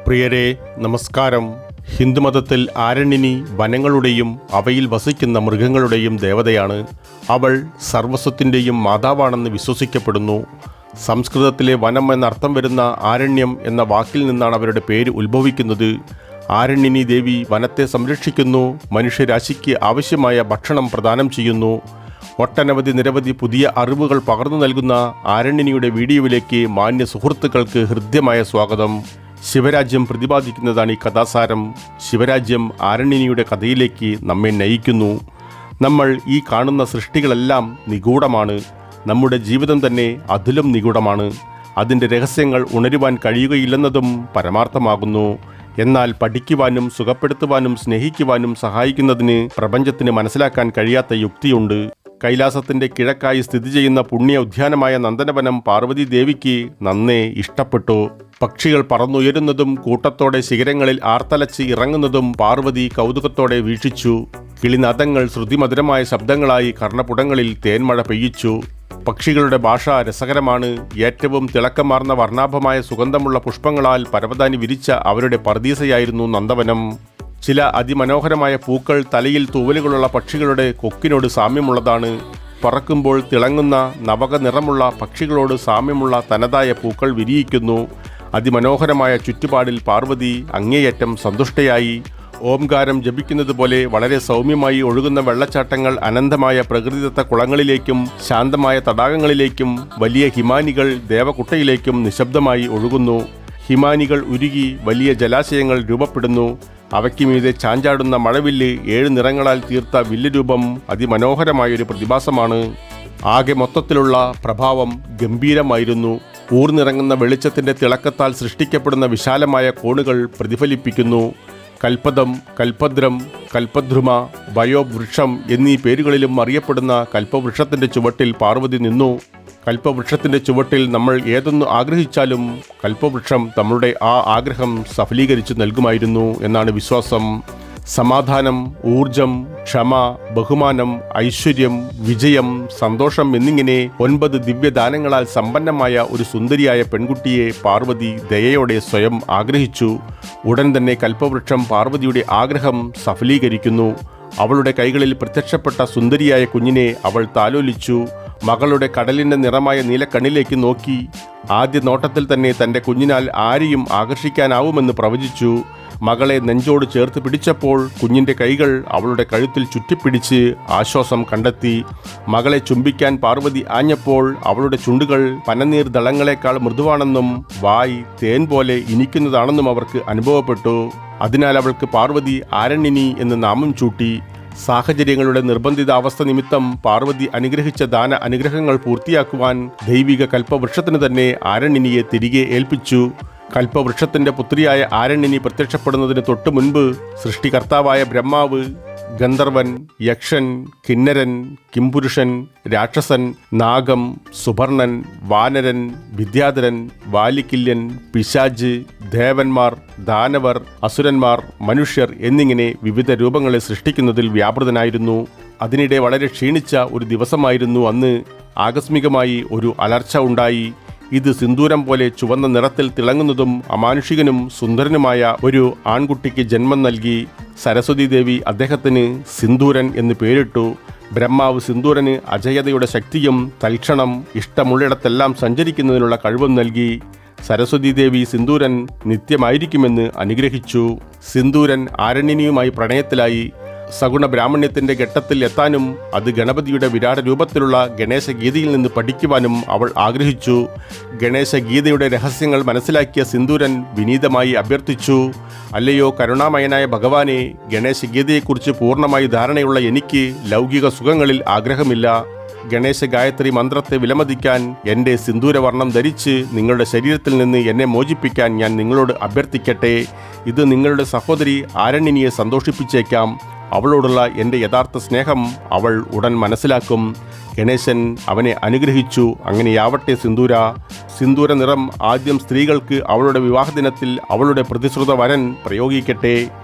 പ്രിയരെ നമസ്കാരം. ഹിന്ദുമതത്തിൽ ആരണ്യനി വനങ്ങളുടെയും അവയിൽ വസിക്കുന്ന മൃഗങ്ങളുടെയും ദേവതയാണ്. അവൾ സർവസ്വത്തിൻ്റെയും മാതാവാണെന്ന് വിശ്വസിക്കപ്പെടുന്നു. സംസ്കൃതത്തിലെ വനം എന്നർത്ഥം വരുന്ന ആരണ്യം എന്ന വാക്കിൽ നിന്നാണ് അവരുടെ പേര് ഉത്ഭവിക്കുന്നത്. ആരണ്യനി ദേവി വനത്തെ സംരക്ഷിക്കുന്നു, മനുഷ്യരാശിക്ക് ആവശ്യമായ ഭക്ഷണം പ്രദാനം ചെയ്യുന്നു. നിരവധി പുതിയ അറിവുകൾ പകർന്നു നൽകുന്ന ആരണ്യനിയുടെ വീഡിയോയിലേക്ക് മാന്യ സുഹൃത്തുക്കൾക്ക് ഹൃദ്യമായ സ്വാഗതം. ശിവരാജ്യം പ്രതിപാദിക്കുന്നതാണ് ഈ കഥാസാരം. ശിവരാജ്യം ആരണ്യനിയുടെ കഥയിലേക്ക് നമ്മെ നയിക്കുന്നു. നമ്മൾ ഈ കാണുന്ന സൃഷ്ടികളെല്ലാം നിഗൂഢമാണ്. നമ്മുടെ ജീവിതം തന്നെ അതിലും നിഗൂഢമാണ്. അതിൻ്റെ രഹസ്യങ്ങൾ ഉണരുവാൻ കഴിയുകയില്ലെന്നതും പരമാർത്ഥമാകുന്നു. എന്നാൽ പഠിക്കുവാനും സുഖപ്പെടുത്തുവാനും സ്നേഹിക്കുവാനും സഹായിക്കുന്നതിന് പ്രപഞ്ചത്തിന് മനസ്സിലാക്കാൻ കഴിയാത്ത യുക്തിയുണ്ട്. കൈലാസത്തിൻ്റെ കിഴക്കായി സ്ഥിതി ചെയ്യുന്ന പുണ്യ ഉദ്യാനമായ നന്ദനവനം പാർവതി ദേവിക്ക് നന്നേ ഇഷ്ടപ്പെട്ടു. പക്ഷികൾ പറന്നുയരുന്നതും കൂട്ടത്തോടെ ശിഖരങ്ങളിൽ ആർത്തലച്ച് ഇറങ്ങുന്നതും പാർവതി കൗതുകത്തോടെ വീക്ഷിച്ചു. കിളിനാദങ്ങൾ ശ്രുതിമധുരമായ ശബ്ദങ്ങളായി കർണപുടങ്ങളിൽ തേന്മഴ പെയ്യിച്ചു. പക്ഷികളുടെ ഭാഷ രസകരമാണ്. ഏറ്റവും തിളക്കമാർന്ന വർണ്ണാഭമായ സുഗന്ധമുള്ള പുഷ്പങ്ങളാൽ പരവതാനി വിരിച്ച അവരുടെ പർദീസയായിരുന്നു നന്ദവനം. ചില അതിമനോഹരമായ പൂക്കൾ തലയിൽ തൂവലുകളുള്ള പക്ഷികളുടെ കൊക്കിനോട് സാമ്യമുള്ളതാണ്. പറക്കുമ്പോൾ തിളങ്ങുന്ന നവക നിറമുള്ള പക്ഷികളോട് സാമ്യമുള്ള തനതായ പൂക്കൾ വിരിയിക്കുന്നു. അതിമനോഹരമായ ചുറ്റുപാടിൽ പാർവതി അങ്ങേയറ്റം സന്തുഷ്ടയായി. ഓംകാരം ജപിക്കുന്നത് പോലെ വളരെ സൗമ്യമായി ഒഴുകുന്ന വെള്ളച്ചാട്ടങ്ങൾ അനന്തമായ പ്രകൃതിദത്ത കുളങ്ങളിലേക്കും ശാന്തമായ തടാകങ്ങളിലേക്കും വലിയ ഹിമാനികൾ ദേവകുട്ടയിലേക്കും നിശബ്ദമായി ഒഴുകുന്നു. ഹിമാനികൾ ഉരുകി വലിയ ജലാശയങ്ങൾ രൂപപ്പെടുന്നു. അവയ്ക്ക് മീതെ ചാഞ്ചാടുന്ന മഴവില്ല് 7 നിറങ്ങളാൽ തീർത്ത വില്ല് രൂപം അതിമനോഹരമായൊരു പ്രതിഭാസമാണ്. ആകെ മൊത്തത്തിലുള്ള പ്രഭാവം ഗംഭീരമായിരുന്നു. ഊർന്നിറങ്ങുന്ന വെളിച്ചത്തിൻ്റെ തിളക്കത്താൽ സൃഷ്ടിക്കപ്പെടുന്ന വിശാലമായ കോണുകൾ പ്രതിഫലിപ്പിക്കുന്നു. കൽപ്പദം, കൽപ്പദ്രം, കൽപ്പദ്രുമ, വയോവൃക്ഷം എന്നീ പേരുകളിലും അറിയപ്പെടുന്ന കൽപ്പവൃക്ഷത്തിൻ്റെ ചുവട്ടിൽ പാർവതി നിന്നു. കൽപ്പവൃക്ഷത്തിൻ്റെ ചുവട്ടിൽ നമ്മൾ ഏതൊന്ന് ആഗ്രഹിച്ചാലും കൽപ്പവൃക്ഷം നമ്മളുടെ ആ ആഗ്രഹം സഫലീകരിച്ച് നൽകുമായിരുന്നു എന്നാണ് വിശ്വാസം. സമാധാനം, ഊർജം, ക്ഷമ, ബഹുമാനം, ഐശ്വര്യം, വിജയം, സന്തോഷം എന്നിങ്ങനെ 9 ദിവ്യദാനങ്ങളാൽ സമ്പന്നമായ ഒരു സുന്ദരിയായ പെൺകുട്ടിയെ പാർവതി ദയയോടെ സ്വയം ആഗ്രഹിച്ചു. ഉടൻ തന്നെ കൽപ്പവൃക്ഷം പാർവതിയുടെ ആഗ്രഹം സഫലീകരിക്കുന്നു. അവളുടെ കൈകളിൽ പ്രത്യക്ഷപ്പെട്ട സുന്ദരിയായ കുഞ്ഞിനെ അവൾ താലോലിച്ചു. മകളുടെ കടലിൻ്റെ നിറമായ നീലക്കണ്ണിലേക്ക് നോക്കി. ആദ്യ നോട്ടത്തിൽ തന്നെ തൻ്റെ കുഞ്ഞിനാൽ ആരെയും ആകർഷിക്കാനാവുമെന്ന് പ്രവചിച്ചു. മകളെ നെഞ്ചോട് ചേർത്ത് പിടിച്ചപ്പോൾ കുഞ്ഞിൻ്റെ കൈകൾ അവളുടെ കഴുത്തിൽ ചുറ്റിപ്പിടിച്ച് ആശ്വാസം കണ്ടെത്തി. മകളെ ചുംബിക്കാൻ പാർവതി ആഞ്ഞപ്പോൾ അവളുടെ ചുണ്ടുകൾ പനനീർ ദളങ്ങളെക്കാൾ മൃദുവാണെന്നും വായ് തേൻ പോലെ ഇനിക്കുന്നതാണെന്നും അവർക്ക് അനുഭവപ്പെട്ടു. അതിനാൽ അവൾക്ക് പാർവതി ആരണ്യനി എന്ന് നാമം ചൂട്ടി. സാഹചര്യങ്ങളുടെ നിർബന്ധിതാവസ്ഥ നിമിത്തം പാർവതി അനുഗ്രഹിച്ച ദാന അനുഗ്രഹങ്ങൾ പൂർത്തിയാക്കുവാൻ ദൈവിക കൽപ്പവൃക്ഷത്തിന് തന്നെ ആരണ്യനിയെ തിരികെ ഏൽപ്പിച്ചു. കൽപ്പവൃക്ഷത്തിൻ്റെ പുത്രിയായ ആരണ്യനി പ്രത്യക്ഷപ്പെടുന്നതിന് തൊട്ടു മുൻപ് സൃഷ്ടികർത്താവായ ബ്രഹ്മാവ്, ഗന്ധർവൻ, യക്ഷൻ, കിന്നരൻ, കിംപുരുഷൻ, രാക്ഷസൻ, നാഗം, സുപർണൻ, വാനരൻ, വിദ്യാധരൻ, വാലിക്കില്യൻ, പിശാജ്, ദേവന്മാർ, ദാനവർ, അസുരന്മാർ, മനുഷ്യർ എന്നിങ്ങനെ വിവിധ രൂപങ്ങളെ സൃഷ്ടിക്കുന്നതിൽ വ്യാപൃതനായിരുന്നു. അതിനിടെ വളരെ ക്ഷീണിച്ച ഒരു ദിവസമായിരുന്നു അന്ന്. ആകസ്മികമായി ഒരു അലർച്ച ഉണ്ടായി. ഇത് സിന്ദൂരം പോലെ ചുവന്ന നിറത്തിൽ തിളങ്ങുന്നതും അമാനുഷികനും സുന്ദരനുമായ ഒരു ആൺകുട്ടിക്ക് ജന്മം നൽകി. സരസ്വതി ദേവി അദ്ദേഹത്തിന് സിന്ദൂരൻ എന്ന് പേരിട്ടു. ബ്രഹ്മാവ് സിന്ദൂരന് അജയതയുടെ ശക്തിയും തൽക്ഷണം ഇഷ്ടമുള്ളിടത്തെല്ലാം സഞ്ചരിക്കുന്നതിനുള്ള കഴിവും നൽകി. സരസ്വതി ദേവി സിന്ദൂരൻ നിത്യമായിരിക്കുമെന്ന് അനുഗ്രഹിച്ചു. സിന്ദൂരൻ ആരണ്യനിയുമായി പ്രണയത്തിലായി. സഗുണ ബ്രാഹ്മണ്യത്തിൻ്റെ ഘട്ടത്തിൽ എത്താനും അത് ഗണപതിയുടെ വിരാട രൂപത്തിലുള്ള ഗണേശഗീതയിൽ നിന്ന് പഠിക്കുവാനും അവൾ ആഗ്രഹിച്ചു. ഗണേശഗീതയുടെ രഹസ്യങ്ങൾ മനസ്സിലാക്കിയ സിന്ദൂരൻ വിനീതമായി അഭ്യർത്ഥിച്ചു, അല്ലയോ കരുണാമയനായ ഭഗവാനെ, ഗണേശഗീതയെക്കുറിച്ച് പൂർണ്ണമായി ധാരണയുള്ള എനിക്ക് ലൗകിക സുഖങ്ങളിൽ ആഗ്രഹമില്ല. ഗണേശ ഗായത്രി മന്ത്രത്തെ വിലമതിക്കാൻ എൻ്റെ സിന്ദൂരവർണ്ണം ധരിച്ച് നിങ്ങളുടെ ശരീരത്തിൽ നിന്ന് എന്നെ മോചിപ്പിക്കാൻ ഞാൻ നിങ്ങളോട് അഭ്യർത്ഥിക്കട്ടെ. ഇത് നിങ്ങളുടെ സഹോദരി ആരണ്യനിയെ സന്തോഷിപ്പിച്ചേക്കാം. അവളോടുള്ള എൻ്റെ യഥാർത്ഥ സ്നേഹം അവൾ ഉടൻ മനസ്സിലാക്കും. ഗണേശൻ അവനെ അനുഗ്രഹിച്ചു. അങ്ങനെയാവട്ടെ സിന്ദൂര. സിന്ദൂര നിറം ആദ്യം സ്ത്രീകൾക്ക് അവളുടെ വിവാഹദിനത്തിൽ അവളുടെ പ്രതിശ്രുത വരൻ പ്രയോഗിക്കട്ടെ.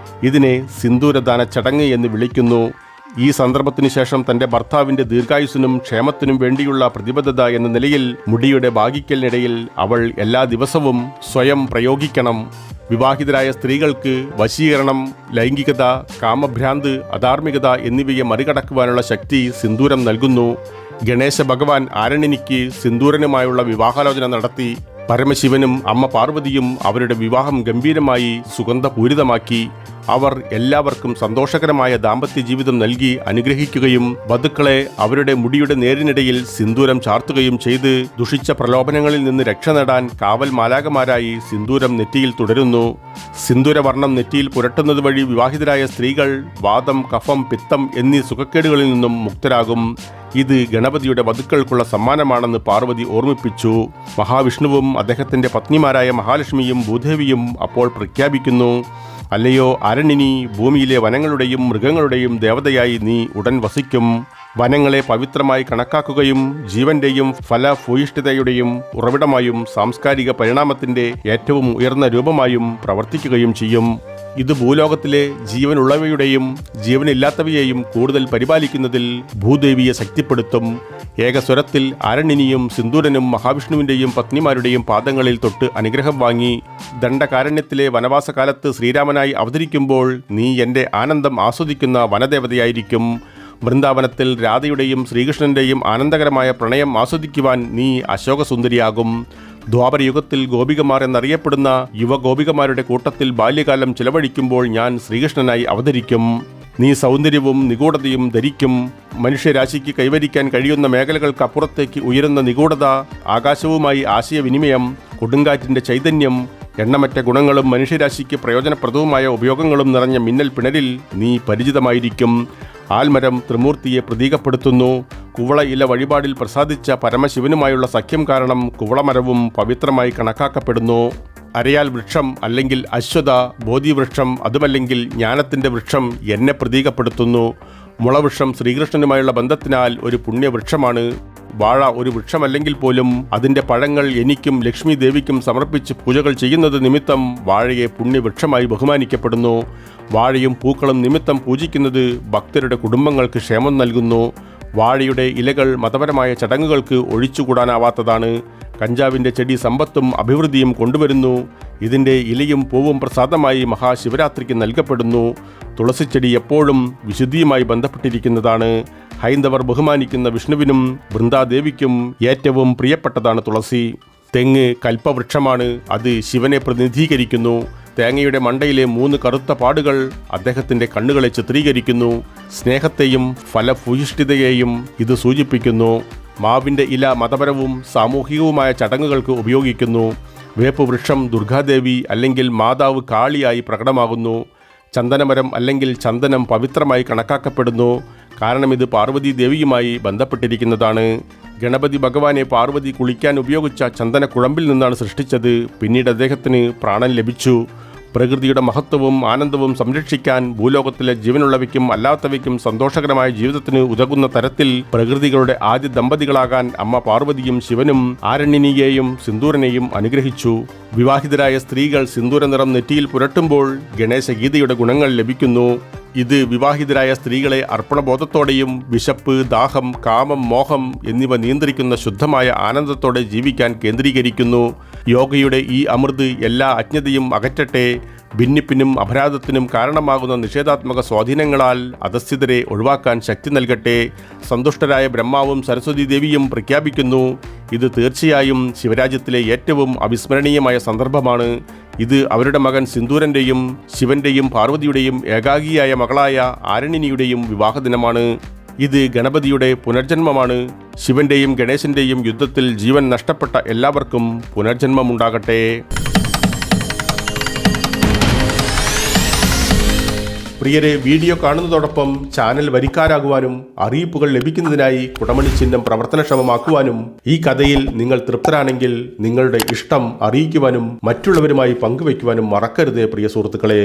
ഇതിനെ സിന്ദൂരദാന ചടങ്ങ് എന്ന് വിളിക്കുന്നു. ഈ സന്ദർഭത്തിന് ശേഷം തന്റെ ഭർത്താവിന്റെ ദീർഘായുസ്സിനും ക്ഷേമത്തിനും വേണ്ടിയുള്ള പ്രതിബദ്ധത എന്ന നിലയിൽ മുടിയുടെ ഭാഗിക്കലിനിടയിൽ അവൾ എല്ലാ ദിവസവും സ്വയം പ്രയോഗിക്കണം. വിവാഹിതരായ സ്ത്രീകൾക്ക് വശീകരണം, ലൈംഗികത, കാമഭ്രാന്ത്, അധാർമികത എന്നിവയെ മറികടക്കുവാനുള്ള ശക്തി സിന്ദൂരം നൽകുന്നു. ഗണേശ ഭഗവാൻ ആരണ്യനിക്ക് സിന്ദൂരനുമായുള്ള വിവാഹാലോചന നടത്തി. പരമശിവനും അമ്മ പാർവതിയും അവരുടെ വിവാഹം ഗംഭീരമായി സുഗന്ധപൂരിതമാക്കി. അവർ എല്ലാവർക്കും സന്തോഷകരമായ ദാമ്പത്യ ജീവിതം നൽകി അനുഗ്രഹിക്കുകയും വധുക്കളെ അവരുടെ മുടിയുടെ നേരിനിടയിൽ സിന്ദൂരം ചാർത്തുകയും ചെയ്ത് ദുഷിച്ച പ്രലോഭനങ്ങളിൽ നിന്ന് രക്ഷ നേടാൻ കാവൽ മാലാകമാരായി സിന്ദൂരം നെറ്റിയിൽ തുടരുന്നു. സിന്ദൂരവർണ്ണം നെറ്റിയിൽ പുരട്ടുന്നത് വഴി വിവാഹിതരായ സ്ത്രീകൾ വാതം, കഫം, പിത്തം എന്നീ സുഖക്കേടുകളിൽ നിന്നും മുക്തരാകും. ഇത് ഗണപതിയുടെ വധുക്കൾക്കുള്ള സമ്മാനമാണെന്ന് പാർവതി ഓർമ്മിപ്പിച്ചു. മഹാവിഷ്ണുവും അദ്ദേഹത്തിന്റെ പത്നിമാരായ മഹാലക്ഷ്മിയും ഭൂദേവിയും അപ്പോൾ പ്രഖ്യാപിക്കുന്നു, അല്ലയോ ആരണ്യനി, ഭൂമിയിലെ വനങ്ങളുടെയും മൃഗങ്ങളുടെയും ദേവതയായി നീ ഉടൻ വസിക്കും. വനങ്ങളെ പവിത്രമായി കണക്കാക്കുകയും ജീവന്റെയും ഫലഭൂയിഷ്ഠതയുടെയും ഉറവിടമായും സാംസ്കാരിക പരിണാമത്തിന്റെ ഏറ്റവും ഉയർന്ന രൂപമായും പ്രവർത്തിക്കുകയും ചെയ്യും. ഇത് ഭൂലോകത്തിലെ ജീവനുള്ളവയുടെയും ജീവനില്ലാത്തവയെയും കൂടുതൽ പരിപാലിക്കുന്നതിൽ ഭൂദേവിയെ ശക്തിപ്പെടുത്തും. ഏകസ്വരത്തിൽ ആരണ്യനിയും സിന്ദൂരനും മഹാവിഷ്ണുവിന്റെയും പത്നിമാരുടെയും പാദങ്ങളിൽ തൊട്ട് അനുഗ്രഹം വാങ്ങി. ദണ്ഡകാരണ്യത്തിലെ വനവാസകാലത്ത് ശ്രീരാമനായി അവതരിക്കുമ്പോൾ നീ എൻ്റെ ആനന്ദം ആസ്വദിക്കുന്ന വനദേവതയായിരിക്കും. വൃന്ദാവനത്തിൽ രാധയുടെയും ശ്രീകൃഷ്ണന്റെയും ആനന്ദകരമായ പ്രണയം ആസ്വദിക്കുവാൻ നീ അശോകസുന്ദരിയാകും. ദ്വാപരയുഗത്തിൽ ഗോപികമാർ എന്നറിയപ്പെടുന്ന യുവഗോപികമാരുടെ കൂട്ടത്തിൽ ബാല്യകാലം ചിലവഴിക്കുമ്പോൾ ഞാൻ ശ്രീകൃഷ്ണനായി അവതരിക്കും. നീ സൗന്ദര്യവും നിഗൂഢതയും ധരിക്കും. മനുഷ്യരാശിക്ക് കൈവരിക്കാൻ കഴിയുന്ന മേഖലകൾക്കപ്പുറത്തേക്ക് ഉയരുന്ന നിഗൂഢത, ആകാശവുമായി ആശയവിനിമയം, കൊടുങ്കാറ്റിന്റെ ചൈതന്യം, എണ്ണമറ്റ ഗുണങ്ങളും മനുഷ്യരാശിക്ക് പ്രയോജനപ്രദവുമായ ഉപയോഗങ്ങളും നിറഞ്ഞ മിന്നൽ പിണരിൽ നീ പരിചിതമായിരിക്കും. ആൽമരം ത്രിമൂർത്തിയെ പ്രതീകപ്പെടുത്തുന്നു. കുവള ഇല വഴിപാടിൽ പ്രസാദിച്ച പരമശിവനുമായുള്ള സഖ്യം കാരണം കുവളമരവും പവിത്രമായി കണക്കാക്കപ്പെടുന്നു. അരയാൽ വൃക്ഷം അല്ലെങ്കിൽ അശ്വത, ബോധിവൃക്ഷം, അതുമല്ലെങ്കിൽ ജ്ഞാനത്തിന്റെ വൃക്ഷം എന്നെ പ്രതീകപ്പെടുത്തുന്നു. മുളവൃക്ഷം ശ്രീകൃഷ്ണനുമായുള്ള ബന്ധത്തിനാൽ ഒരു പുണ്യവൃക്ഷമാണ്. വാഴ ഒരു വൃക്ഷമല്ലെങ്കിൽ പോലും അതിൻ്റെ പഴങ്ങൾ എനിക്കും ലക്ഷ്മി ദേവിക്കും സമർപ്പിച്ച് പൂജകൾ ചെയ്യുന്നത് നിമിത്തം വാഴയെ പുണ്യവൃക്ഷമായി ബഹുമാനിക്കപ്പെടുന്നു. വാഴയും പൂക്കളും നിമിത്തം പൂജിക്കുന്നത് ഭക്തരുടെ കുടുംബങ്ങൾക്ക് ക്ഷേമം നൽകുന്നു. വാഴയുടെ ഇലകൾ മതപരമായ ചടങ്ങുകൾക്ക് ഒഴിച്ചുകൂടാനാവാത്തതാണ്. കഞ്ചാവിൻ്റെ ചെടി സമ്പത്തും അഭിവൃദ്ധിയും കൊണ്ടുവരുന്നു. ഇതിൻ്റെ ഇലയും പൂവും പ്രസാദമായി മഹാശിവരാത്രിക്ക് നൽകപ്പെടുന്നു. തുളസിച്ചെടി എപ്പോഴും വിശുദ്ധിയുമായി ബന്ധപ്പെട്ടിരിക്കുന്നതാണ്. ഹൈന്ദവർ ബഹുമാനിക്കുന്ന വിഷ്ണുവിനും വൃന്ദാദേവിക്കും ഏറ്റവും പ്രിയപ്പെട്ടതാണ് തുളസി. തെങ്ങ് കൽപ്പവൃക്ഷമാണ്. അത് ശിവനെ പ്രതിനിധീകരിക്കുന്നു. തേങ്ങയുടെ മണ്ടയിലെ 3 കറുത്ത പാടുകൾ അദ്ദേഹത്തിൻ്റെ കണ്ണുകളെ ചിത്രീകരിക്കുന്നു. സ്നേഹത്തെയും ഫലഭൂയിഷ്ഠിതയെയും ഇത് സൂചിപ്പിക്കുന്നു. മാവിൻ്റെ ഇല മതപരവും സാമൂഹികവുമായ ചടങ്ങുകൾക്ക് ഉപയോഗിക്കുന്നു. വേപ്പുവൃക്ഷം ദുർഗാദേവി അല്ലെങ്കിൽ മാതാവ് കാളിയായി പ്രകടമാകുന്നു. ചന്ദനമരം അല്ലെങ്കിൽ ചന്ദനം പവിത്രമായി കണക്കാക്കപ്പെടുന്നു. കാരണം ഇത് പാർവതി ദേവിയുമായി ബന്ധപ്പെട്ടിരിക്കുന്നതാണ്. ഗണപതി ഭഗവാനെ പാർവതി കുളിക്കാൻ ഉപയോഗിച്ച ചന്ദനക്കുഴമ്പിൽ നിന്നാണ് സൃഷ്ടിച്ചത്. പിന്നീട് അദ്ദേഹത്തിന് പ്രാണൻ ലഭിച്ചു. പ്രകൃതിയുടെ മഹത്വവും ആനന്ദവും സംരക്ഷിക്കാൻ ഭൂലോകത്തിലെ ജീവനുള്ളവയ്ക്കും അല്ലാത്തവയ്ക്കും സന്തോഷകരമായ ജീവിതത്തിന് ഉതകുന്ന തരത്തിൽ പ്രകൃതികളുടെ ആദ്യ ദമ്പതികളാകാൻ അമ്മ പാർവതിയും ശിവനും ആരണ്യനിയെയും സിന്ദൂരനെയും അനുഗ്രഹിച്ചു. വിവാഹിതരായ സ്ത്രീകൾ സിന്ദൂര നിറം നെറ്റിയിൽ പുരട്ടുമ്പോൾ ഗണേശഗീതയുടെ ഗുണങ്ങൾ ലഭിക്കുന്നു. ഇത് വിവാഹിതരായ സ്ത്രീകളെ അർപ്പണബോധത്തോടെയും വിശപ്പ്, ദാഹം, കാമം, മോഹം എന്നിവ നിയന്ത്രിക്കുന്ന ശുദ്ധമായ ആനന്ദത്തോടെ ജീവിക്കാൻ കേന്ദ്രീകരിക്കുന്നു. യോഗയുടെ ഈ അമൃത് എല്ലാ അജ്ഞതയും അകറ്റട്ടെ. ഭിന്നിപ്പിനും അപരാധത്തിനും കാരണമാകുന്ന നിഷേധാത്മക സ്വാധീനങ്ങളാൽ അധസ്ഥിതരെ ഒഴിവാക്കാൻ ശക്തി നൽകട്ടെ. സന്തുഷ്ടരായ ബ്രഹ്മാവും സരസ്വതി ദേവിയും പ്രഖ്യാപിക്കുന്നു, ഇത് തീർച്ചയായും ശിവരാജ്യത്തിലെ ഏറ്റവും അവിസ്മരണീയമായ സന്ദർഭമാണ്. ഇത് അവരുടെ മകൻ സിന്ദൂരൻ്റെയും ശിവന്റെയും പാർവതിയുടെയും ഏകാഗിയായ മകളായ ആരണ്യനിയുടെയും വിവാഹദിനമാണ്. ഇത് ഗണപതിയുടെ പുനർജന്മമാണ്. ശിവന്റെയും ഗണേശന്റെയും യുദ്ധത്തിൽ ജീവൻ നഷ്ടപ്പെട്ട എല്ലാവർക്കും പുനർജന്മമുണ്ടാകട്ടെ. പ്രിയരെ, വീഡിയോ കാണുന്നതോടൊപ്പം ചാനൽ വരിക്കാരാകുവാനും അറിയിപ്പുകൾ ലഭിക്കുന്നതിനായി കുടമണി ചിഹ്നം പ്രവർത്തനക്ഷമമാക്കുവാനും ഈ കഥയിൽ നിങ്ങൾ തൃപ്തരാണെങ്കിൽ നിങ്ങളുടെ ഇഷ്ടം അറിയിക്കുവാനും മറ്റുള്ളവരുമായി പങ്കുവയ്ക്കുവാനും മറക്കരുത് പ്രിയ സുഹൃത്തുക്കളെ.